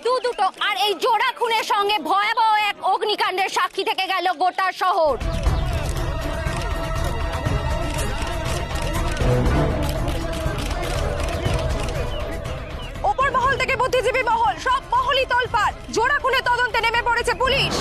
দুটো আর এই জোড়া খুনের সঙ্গে ভয়াবহ এক অগ্নিকাণ্ডের সাক্ষী থেকে গেল গোটা শহর। ওপর মহল থেকে বুদ্ধিজীবী মহল, সব মহলই তোলপাড়। জোড়া খুনের তদন্তে নেমে পড়েছে পুলিশ।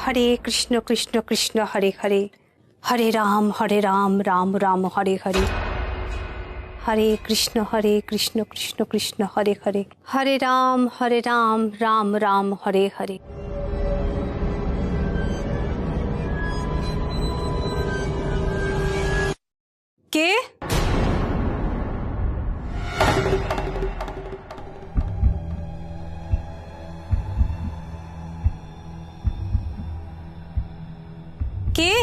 हरे कृष्ण कृष्ण कृष्ण हरे हरे, हरे राम राम राम हरे हरे, हरे कृष्ण कृष्ण कृष्ण हरे हरे, हरे राम राम राम हरे हरे। के কে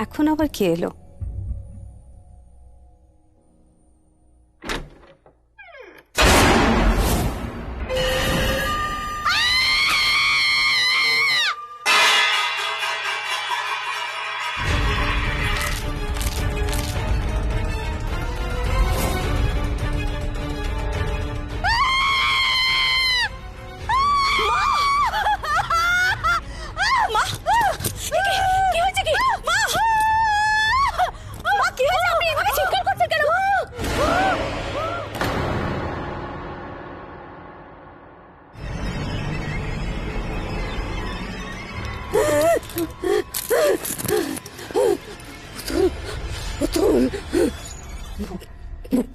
এখন আবার কে এলো?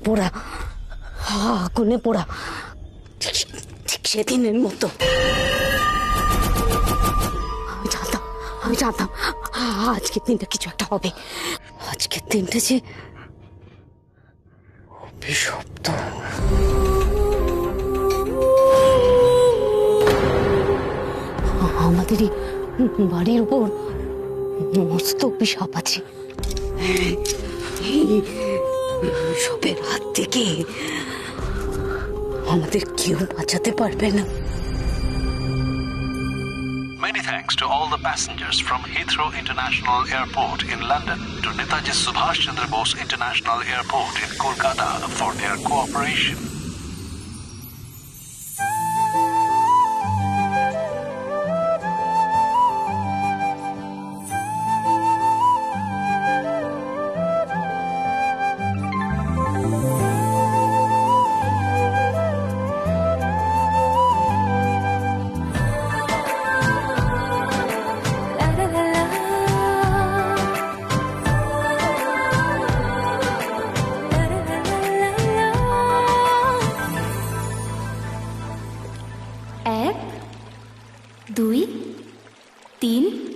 পোড়া, আগুনে পোড়া, ঠিক সেদিনের মতো। আমি জানতাম আজকের দিনটা কিছু একটা হবে। আজকের দিনটা যে অভিশপ্ত। আমাদেরই বাড়ির উপর মস্ত অভিশাপ আছে। সবের হাত থেকে আমাদের কেউ বাঁচাতে পারবে না। Many thanks to all the passengers from Heathrow International Airport in London to Netaji Subhash Chandra Bose International Airport in Kolkata for their cooperation.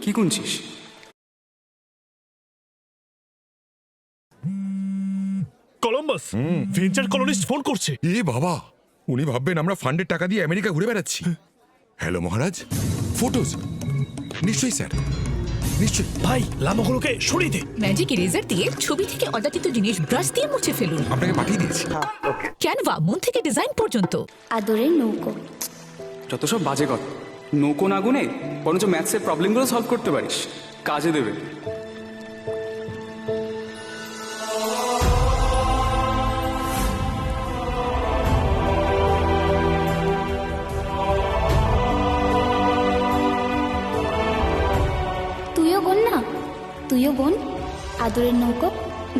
কি গুনছিস? কলম্বাস ভেঞ্চার কলোনিস্ট ফোন করছে। এ বাবা, উনি ভাববেন আমরা ফান্ডের টাকা দিয়ে আমেরিকা ঘুরে বেড়াচ্ছি। হ্যালো মহারাজ, ফটোজ? নিশ্চয়ই স্যার, নিশ্চয়ই। ভাই লামাগুলোকে সরিয়ে দে। ম্যাজিক ইরেজার দিয়ে ছবি থেকে অযাচিত জিনিস ব্রাশ দিয়ে মুছে ফেলুন। আপনাকে পাঠিয়ে দিয়েছি। ক্যানভা মন থেকে ডিজাইন পর্যন্ত। আদরের নৌকো। যত সব বাজে কথা। নৌকো না গুনে বরঞ্চ ম্যাথসের প্রবলেমগুলো সলভ করতে পারিস, কাজে দেবে। সাগরের নৌকো।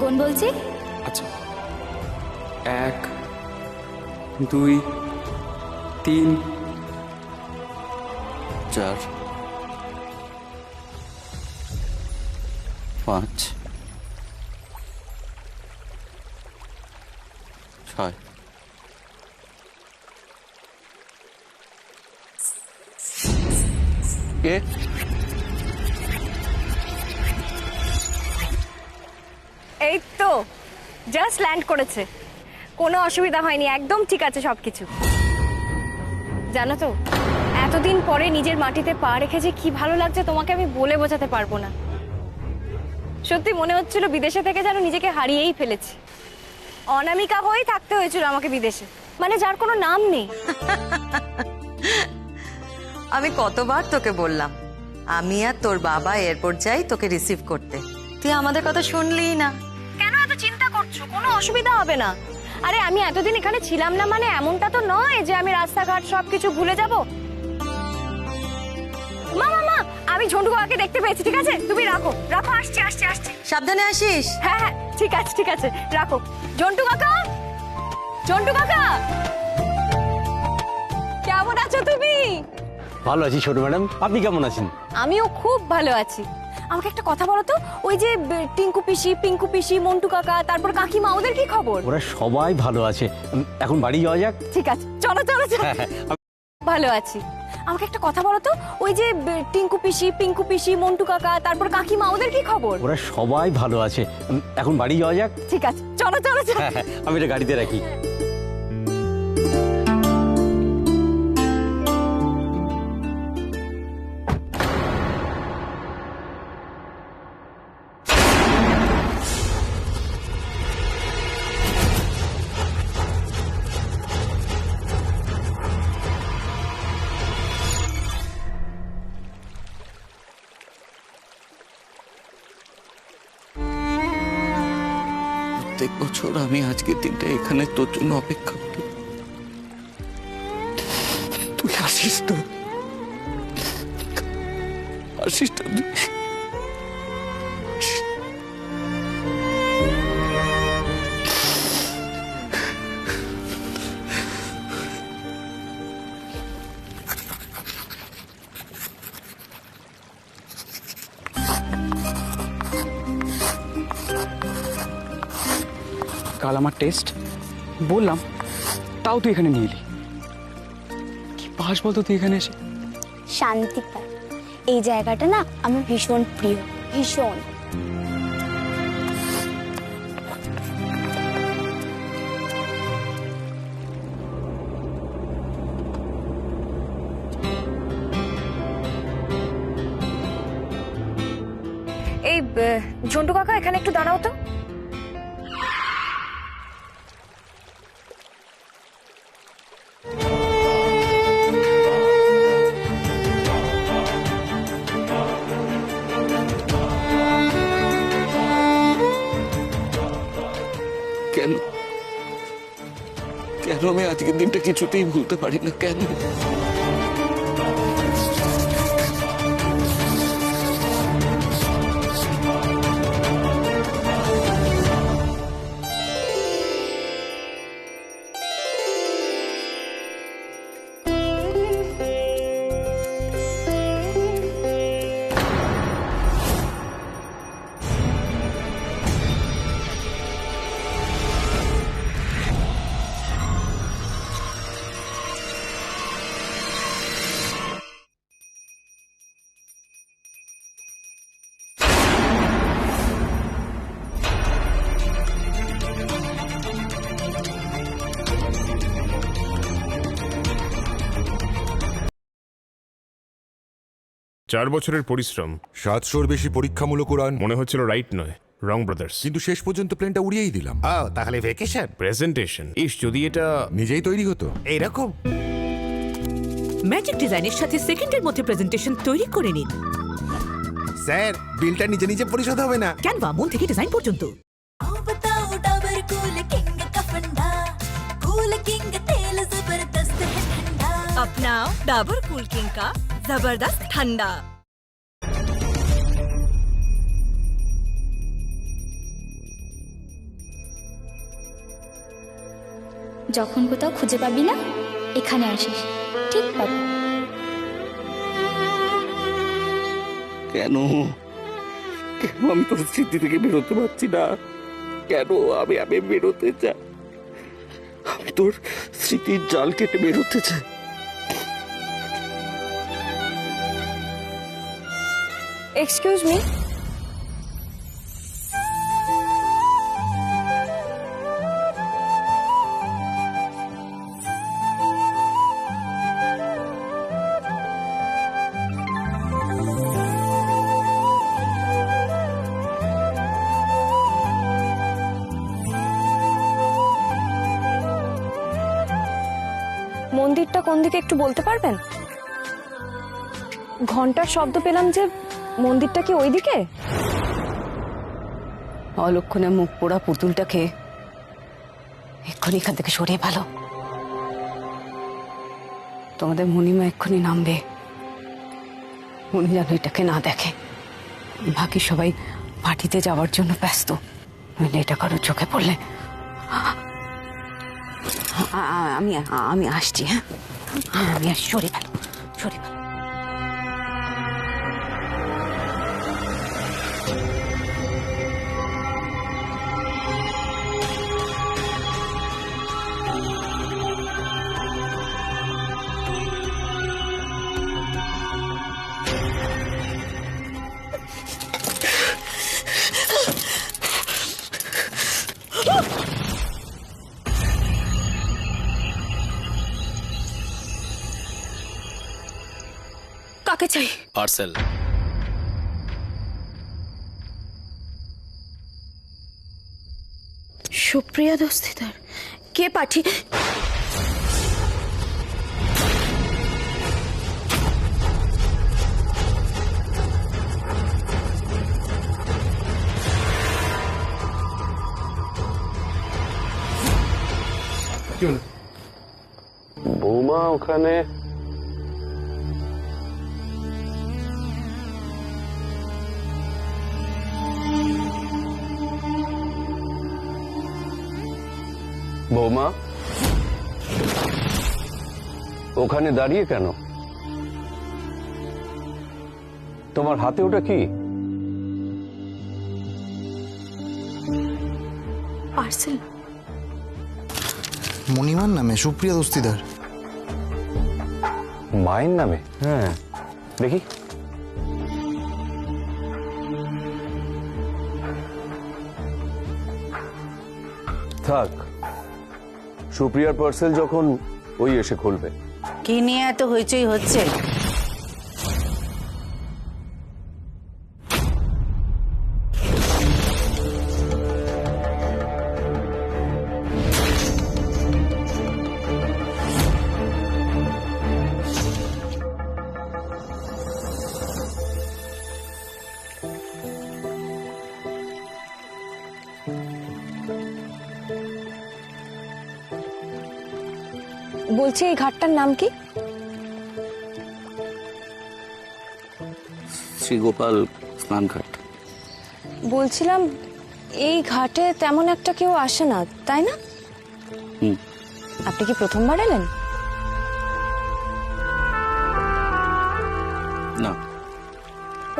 গুণ বলছি। আচ্ছা 1 2 3 4 5 6 কে এই তো জাস্ট ল্যান্ড করেছে, কোনো অসুবিধা হয়নি, একদম ঠিক আছে সবকিছু। জানো তো এতদিন পরে নিজের মাটিতে পা রেখে যে কি ভালো লাগছে তোমাকে আমি বলে বোঝাতে পারবো না। সত্যি মনে হচ্ছিল বিদেশে থেকে যেন নিজেকে হারিয়েই ফেলেছি। অনামিকা হয়েই থাকতে হয়েছিল আমাকে বিদেশে, মানে যার কোনো নাম নেই। আমি কতবার তোকে বললাম আমি আর তোর বাবা এয়ারপোর্ট যাই তোকে রিসিভ করতে, তুই আমাদের কথা শুনলিই না। কেন এত চিন্তা করছো? কোনো অসুবিধা হবে না। আরে আমি এতদিন এখানে ছিলাম না মানে এমনটা তো নয় যে আমি রাস্তাঘাট সবকিছু ভুলে যাব। মা মা মা, আমি ঝন্টু কাকাকে দেখতে পেয়েছি, ঠিক আছে তুমি রাখো রাখো, আসছি আসছি আসছি। সাবধানে আসিস। হ্যাঁ হ্যাঁ ঠিক আছে রাখো। ঝন্টু কাকা, ঝন্টু কাকা, কেমন আছো তুমি? ভালো আছি ছোট ম্যাডাম, আপনি কেমন আছেন? আমিও খুব ভালো আছি। আমাকে একটা কথা বলো তো, ওই যে টিঙ্কু পিসি, পিঙ্কু পিসি, মন্টু কাকা, তারপর কাকিমা, ওদের কি খবর? ওরা সবাই ভালো আছে। এখন বাড়ি যাওয়া যাক। ঠিক আছে চলো চলো চলো। ভালো আছি। আমাকে একটা কথা বলো তো, ওই যে টিঙ্কু পিসি, পিঙ্কু পিসি, মন্টু কাকা, তারপর কাকিমা, ওদের কি খবর? ওরা সবাই ভালো আছে। এখন বাড়ি যাওয়া যাক। ঠিক আছে চলো চলো চলো। আমি এটা গাড়িতে রাখি। প্রত্যেক বছর আমি আজকের দিনটা এখানে তোর জন্য অপেক্ষা করি, তুই আসিস তো, আসিস তো। কাল আমার টেস্ট, বললাম তাও তুই এখানে নিয়ে এলি। কি পাস বলতো তুই এখানে এসে? শান্তি পায়। এই জায়গাটা না আমার ভীষণ প্রিয়, ভীষণ। এই ঝন্টু কাকা এখানে একটু দাঁড়াও তো। কেন কেন আমি আজকের দিনটা কিছুতেই ভুলতে পারি না? কেন? চার বছরের পরিশ্রম, 700-র বেশি পরীক্ষামূলক উড়ান, মনে হচ্ছিল রাইট নয়, রং ব্রাদার্স। কিন্তু শেষ পর্যন্ত প্লেনটা উড়িয়েই দিলাম। তাহলে ভ্যাকেশন প্রেজেন্টেশন, যদি এটা নিজেই তৈরি হতো এইরকম। ম্যাজিক ডিজাইনের সাথে সেকেন্ডের মধ্যে প্রেজেন্টেশন তৈরি করে নিন। স্যার বিলটা নিজে নিজে পরিশোধ হবে না। ক্যানভা মন থেকে ডিজাইন পর্যন্ত। अपनाओ डाबर कूल किंग का जबरदस्त ठंडा। যখন কোথাও খুঁজে পাবি না এখানে আসিস, ঠিক পাবি। কেন কেন আমি তোর স্মৃতি থেকে বেরোতে পারছি না? কেন আমি আমি বেরোতে চাই, আমি তোর স্মৃতির জাল কেটে বেরোতে চাই। এক্সকিউজ মি, মন্দিরটা কোন দিকে একটু বলতে পারবেন? ঘন্টার শব্দ পেলাম যে, মন্দিরটা কি ওইদিকে? অলক্ষণে মুখ পোড়া পুতুলটাকে এক্ষুনি এখান থেকে সরিয়ে ভালো। তোমাদের মণিমা এক্ষুনি নামবে, উনি যেন এটাকে না দেখে। বাকি সবাই পার্টিতে যাওয়ার জন্য ব্যস্ত, নইলে এটা কারোর চোখে পড়লে আমি আমি আসছি। হ্যাঁ, আমি আসছি, সরিয়ে ভালো, সরিয়ে ভালো। কাকে চাই? পার্সেল। সুপ্রিয়া দস্তিদার? কে পাঠিয়ে? বৌমা ওখানে বৌমা ওখানে দাঁড়িয়ে কেন? তোমার হাতে ওটা কি? পার্সেল। মণিমার নামে সুপ্রিয়া দস্তিদার। মায়ের নামে? হ্যাঁ, দেখি। থাক, সুপ্রিয়ার পার্সেল যখন ওই এসে খুলবে। কি নিয়ে এত হইচই হচ্ছে? বলছি এই ঘাটটার নাম কি? শ্রীগোপাল স্নানঘাট। বলছিলাম এই ঘাটে তেমন একটা কেউ আসে না, তাই না? আপনি কি প্রথমবার এলেন? না।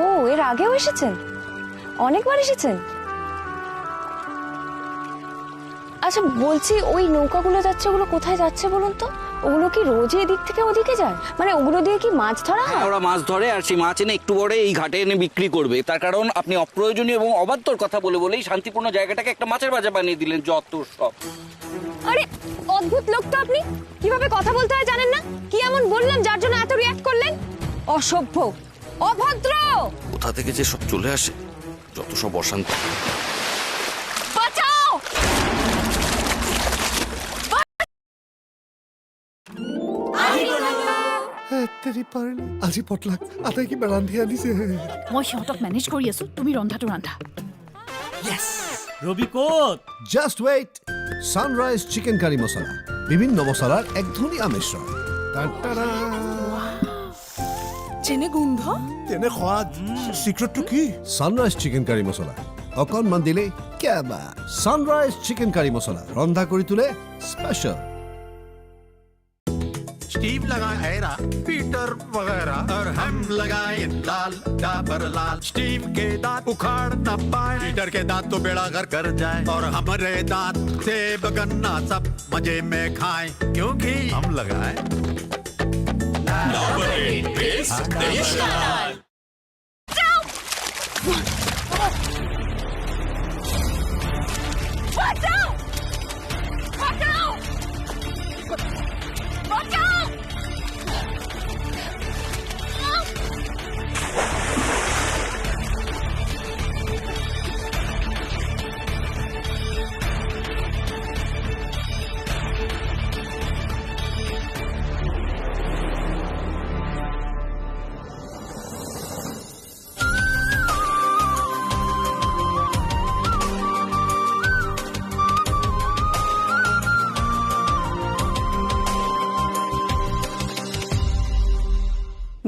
ও, এর আগেও এসেছেন? অনেকবার এসেছেন? আচ্ছা বলছি, ওই নৌকাগুলো যাচ্ছে, ওগুলো কোথায় যাচ্ছে বলুন তো? ওগুলো কি রোজই এদিক থেকে ওদিকে যায়? মানে ওগুলো দিয়ে কি মাছ ধরা হয়? ওরা মাছ ধরে আর সেই মাছ এনে একটু বড় এই ঘাটে এনে বিক্রি করবে। তার কারণ আপনি অপ্রয়োজনীয় এবং অবান্তর কথা বলে বলেই শান্তিপূর্ণ জায়গাটাকে একটা মাছের বাজার বানিয়ে দিলেন। যত সব। আরে অদ্ভুত লোক তো আপনি, কিভাবে কথা বলতে হয় জানেন না? কি এমন বললাম যার জন্য এত রিঅ্যাক্ট করলেন? অসভ্য, অভদ্র। কোথা থেকে যে সব চলে আসে, যত সব অশান্তি। বাঁচাও! আজি পটলাক আটাই কিবা ৰান্ধি আনিছে। মই সিহঁতক মেনেজ কৰি আছো, তুমি ৰন্ধাটো ৰান্ধা। রবি কোত? Just wait, sunrise chicken curry masala, বিভিন্ন মশলার এক ধুনীয়া মিশ্রণ। যেনে গোন্ধ, তেনে সোৱাদ। সিক্ৰেটটো কি? সানরাইজ চিকেন কারি মশলা অকণমান দিলে কেবা। সানরাইজ চিকেন কারি মশলা ৰন্ধা কৰি তোলে স্পেচিয়েল। स्टीव लगाए हैरा पीटर वगैरह और हम लगाए लाल डाबर लाल। स्टीव के दांत उखाड़ न पाए, पीटर के दांत तो बेड़ा घर कर जाए, और हमारे दांत सेब गन्ना सब मजे में खाएं, क्योंकि हम लगाए डाबर पेस्ट देश का लाल।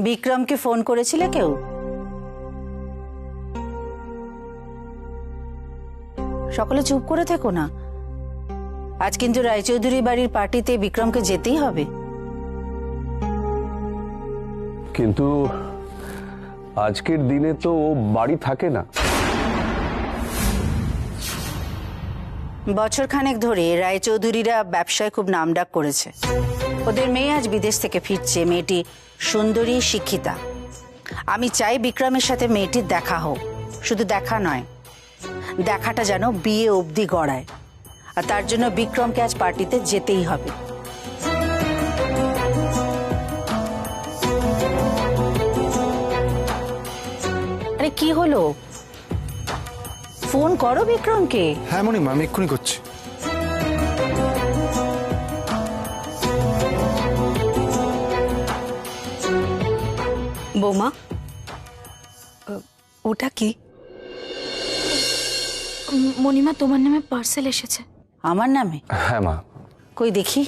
বিক্রমকে ফোন করেছিলে কেউ? সকলে চুপ করে থেকো না, আজ কিন্তু রায়চৌধুরী বাড়ির পার্টিতে বিক্রমকে যেতেই হবে। কিন্তু আজকের দিনে তো ও বাড়ি থাকে না। বছরখানেক ধরে রায়চৌধুরীরা ব্যবসায় খুব নামডাক করেছে। ওদের মেয়ে আজ বিদেশ থেকে ফিরছে, মেয়েটি সুন্দরী, শিক্ষিতা। আমি চাই বিক্রমের সাথে মেয়েটির দেখা হোক, শুধু দেখা নয়, দেখাটা যেন বিয়ে অবধি গড়ায়, আর তার জন্য বিক্রমকে আজ পার্টিতে যেতেই হবে। আরে কি হলো, ফোন করো বিক্রমকে। হ্যাঁ মণিমা, আমি এক্ষুনি করছি। বৌমা, ওটা কি? মণিমা, তোমার নামে পার্সেল এসেছে। আমার নামে? হ্যাঁ মা। কই দেখি।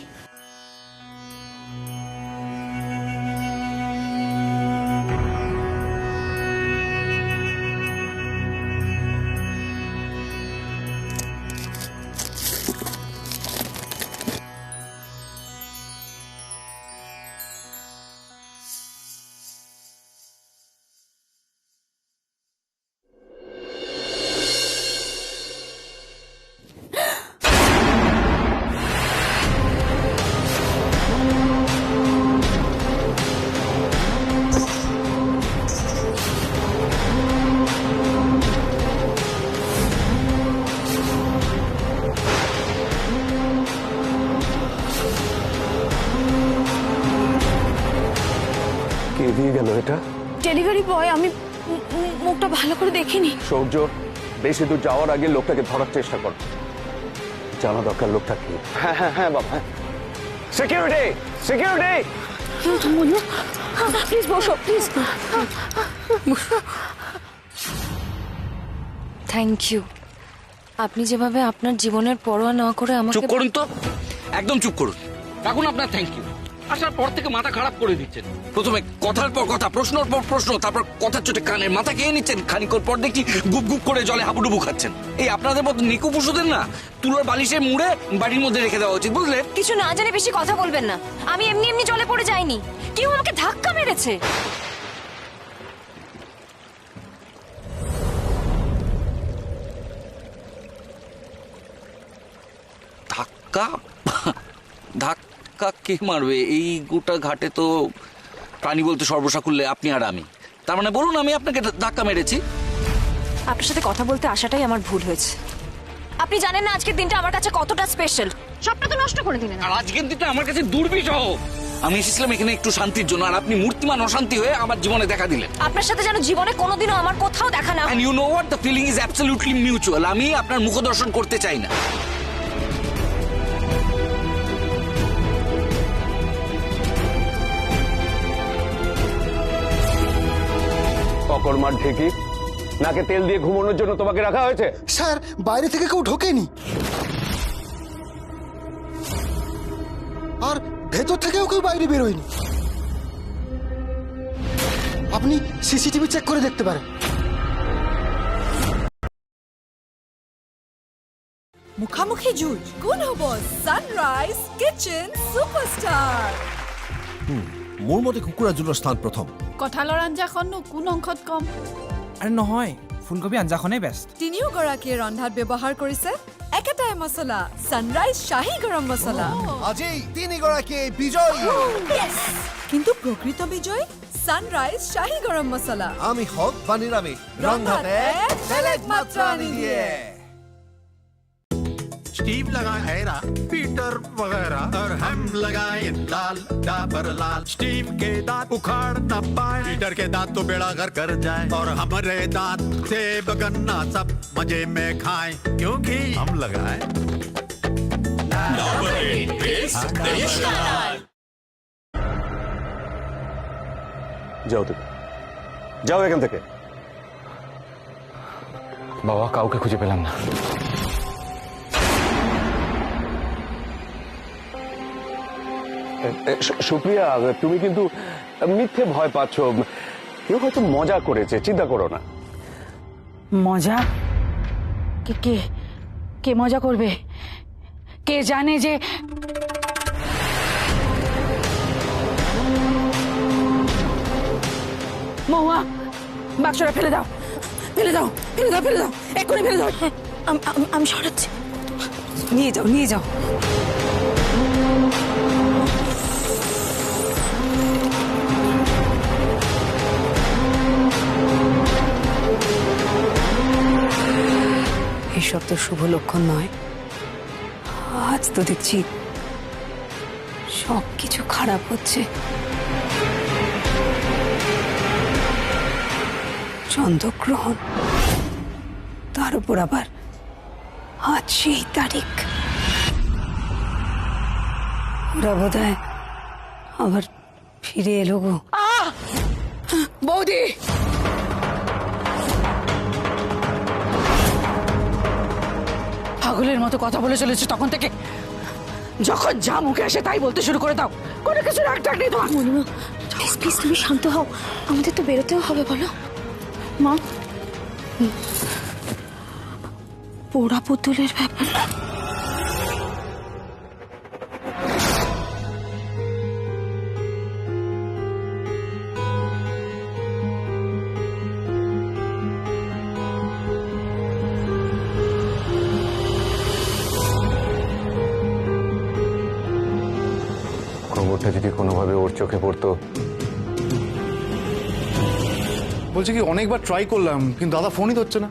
কে দিয়ে গেল এটা? Delivery boy. আমি মুখটা ভালো করে দেখিনি। সৌর্য, বেশি দূর যাওয়ার আগে লোকটাকে ধরার চেষ্টা কর, জানা দরকার লোকটা কি। হ্যাঁ হ্যাঁ হ্যাঁ বাবা। Security, security. প্লিজ বসো, প্লিজ। Thank you. আপনি যেভাবে আপনার জীবনের পরোয়া না করে আমাকে। চুপ করুন তো, একদম চুপ করুন। রাখুন আপনার থ্যাংক ইউ। আসার পর থেকে মাথা খারাপ করে দিচ্ছেন। প্রথমে কথার পর কথা, প্রশ্নের পর প্রশ্ন, তারপর কথার চোটে কানের মাথা খেয়ে নিচ্ছেন। খানিকর পর দেখি গুপ গুপ করে জলে হাবুডুবু খাচ্ছেন। এই আপনাদের মতো নিকু পশুদের না তুলোর বালিশে মুড়ে বাড়ির মধ্যে রেখে দেওয়া উচিত, বুঝলেন? কিছু না জানে বেশি কথা বলবেন না। আমি এমনি এমনি জলে পড়ে যাইনি, কেউ আমাকে ধাক্কা মেরেছে। ধাক্কা? ধাক্কা কে মারবে? এই গোটা ঘাটে তো প্রাণী বলতে সর্বসাকুল্যে আপনি আর আমি। তার মানে বলুন আমি আপনাকে ধাক্কা মেরেছি? আপনার সাথে কথা বলতে আসাটাই আমার ভুল হয়েছে। আপনি জানেন না আজকের দিনটা আমার কাছে কতটা স্পেশাল। সবটা তো নষ্ট করে দিলেন। আর আজকের দিনটা আমার কাছে দুর্বিষহ। আমি এসেছিলাম এখানে একটু শান্তির জন্য, আর আপনি মূর্তিমান অশান্তি হয়ে আমার জীবনে দেখা দিলেন। আপনার সাথে যেন জীবনে কোনোদিনও আমার কোথাও দেখা না। And you know what? The feeling is absolutely mutual. আমি আপনার মুখ দর্শন করতে চাই না। অকর্মার ঢেকি, নাকে তেল দিয়ে ঘুমানোর জন্য তোমাকে রাখা হয়েছে? স্যার, বাইরে থেকে কেউ ঢোকেনি, আর ভেতর থেকেও কেউ বাইরে বেরোয়নি। আপনি সিসিটিভি চেক করে দেখতে পারেন। মুখামুখি যুদ্ধ, কোন হব সানরাইজ কিচেন সুপারস্টার। মোৰ মতে কুকুৰাজোলৰ স্থান প্ৰথম। কঁঠালৰ আঞ্জাখননো কোন অংশত কম? আৰে নহয়, ফুলকবি আঞ্জাখনেই বেষ্ট। তিনিওগৰাকীয়ে ৰন্ধাত ব্যৱহাৰ কৰিছে একেটাই মছলা, ছানৰাইজ শ্বাহী গৰম মছলা। আজি 3গৰাকীয়ে বিজয়ী। কিন্তু প্ৰকৃত বিজয় ছানৰাইজ শ্বাহী গৰম মছলা। আমি হওক বা নিৰামিষ, ৰন্ধাতে বেলেগ মাত্ৰা আনি দিয়ে। स्टीव लगाए हैरा पीटर वगैरह और हम लगाए लाल डाबर लाल। स्टीव के दांत उखाड़ न पाए, पीटर के दांत तो बेड़ा घर कर जाए। और हमारे दांत सेब गन्ना सब मजे में खाएं, क्योंकि हम लगाए যাও তুমি, যাও এখান থেকে। বাবা, কাউকে খুঁজে পেলাম না। সুপ্রিয়া, তুমি কিন্তু মিথ্যে ভয় পাচ্ছ। কেউ হয়তো মজা করেছে, চিন্তা করো না। মজা? কে কে মজা করবে? কে জানে যে মহুয়া, বাক্সটা ফেলে দাও, ফেলে দাও, ফেলে দাও, ফেলে দাও, এক্ষুনি ফেলে দাও। আমি সরাচ্ছি, নিয়ে যাও, নিয়ে যাও। এসব তো শুভ লক্ষণ নয়। আজ তো দেখছি সব কিছু খারাপ হচ্ছে। চন্দ্রগ্রহণ, তার উপর আবার আজ সেই তারিখ। ওরা বোধহয় আবার ফিরে এলো গো। বৌদি, পাগলের মতো কথা বলে চলেছে তখন থেকে। যখন যা মুখে আসে তাই বলতে শুরু করে দাও, কোনো কিছু রাগ টাগ নেই তোমার। মনিমা প্লিজ প্লিজ তুমি শান্ত হও, আমাদের তো বেরোতেও হবে। বলো মা, পোড়া পুতুলের ব্যাপার। খবরটা যদি কোনোভাবে ওর চোখে পড়তো। বলছে কি অনেকবার ট্রাই করলাম, কিন্তু দাদা ফোনই ধরছে না।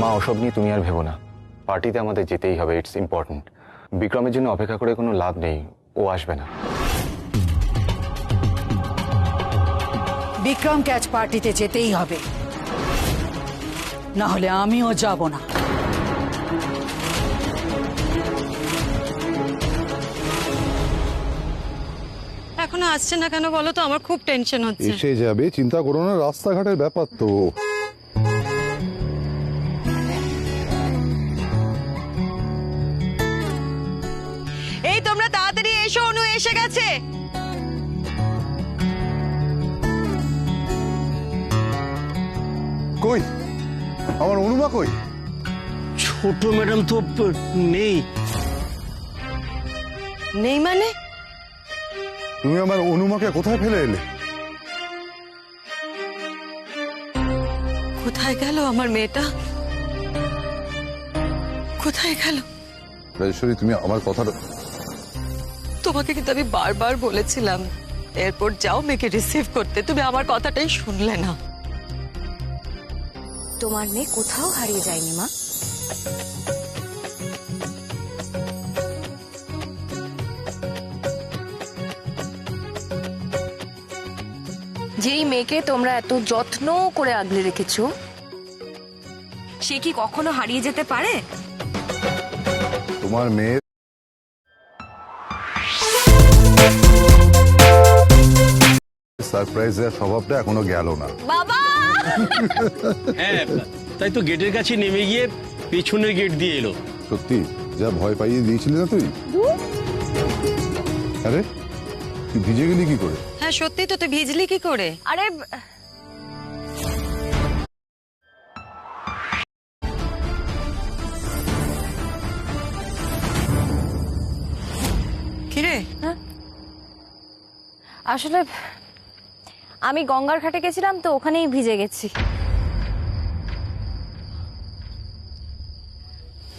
মা, ওসব নিয়ে তুমি আর ভেবো না। পার্টিতে আমাদের যেতেই হবে, ইটস ইম্পর্টেন্ট। বিক্রমের জন্য অপেক্ষা করে কোনো লাভ নেই, ও আসবে না। বিক্রমকে আজ পার্টিতে যেতেই হবে, না হলে আমিও যাব না। এখনো আসছে না কেন বলো তো? আমার খুব টেনশন হচ্ছে। এসে যাবে, চিন্তা করো না, রাস্তাঘাটের ব্যাপার তো। এই তোমরা তাড়াতাড়ি এসো, অনু এসে গেছে। কই আমার অনুমা কই? ছোট ম্যাডাম তো নেই। নেই মানে? তুমি আমার অনুমাকে কোথায় ফেলে এলে? কোথায় গেল আমার মেয়েটা? কোথায় গেল? রাজেশ্বরী, তুমি আমার কথাটা। তোমাকে কিন্তু আমি বারবার বলেছিলাম এয়ারপোর্ট যাও মেয়েকে রিসিভ করতে, তুমি আমার কথাটাই শুনলে না। তোমার মেয়ে কোথাও হারিয়ে যায়নি মা। যেই মেয়েকে তোমরা এত যত্ন করে আগলে রেখেছো, সে কি কখনো হারিয়ে যেতে পারে? তোমার মেয়ের সারপ্রাইজ দেওয়ার স্বভাবটা এখনো গেল না। বাবা! হ্যাঁ, তাই তো গেটের কাছে নেমে গিয়ে পেছনের গেট দিয়ে এলো। সত্যি যা ভয় পাইয়ে দিয়েছিলি না তুই। আরে তুই ভিজে গেলি কি করে? হ্যাঁ সত্যি তো, তুই ভিজলি কি করে? আরে কিরে? আসলে আমি গঙ্গার ঘাটে গেছিলাম তো ওখানেই ভিজে গেছি।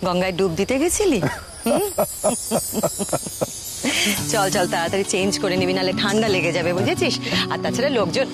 গঙ্গায় ডুব দিতে গেছিলি? চল চল তাড়াতাড়ি চেঞ্জ করে নিবি, নাহলে ঠান্ডা লেগে যাবে বুঝেছিস। আর তাছাড়া লোকজন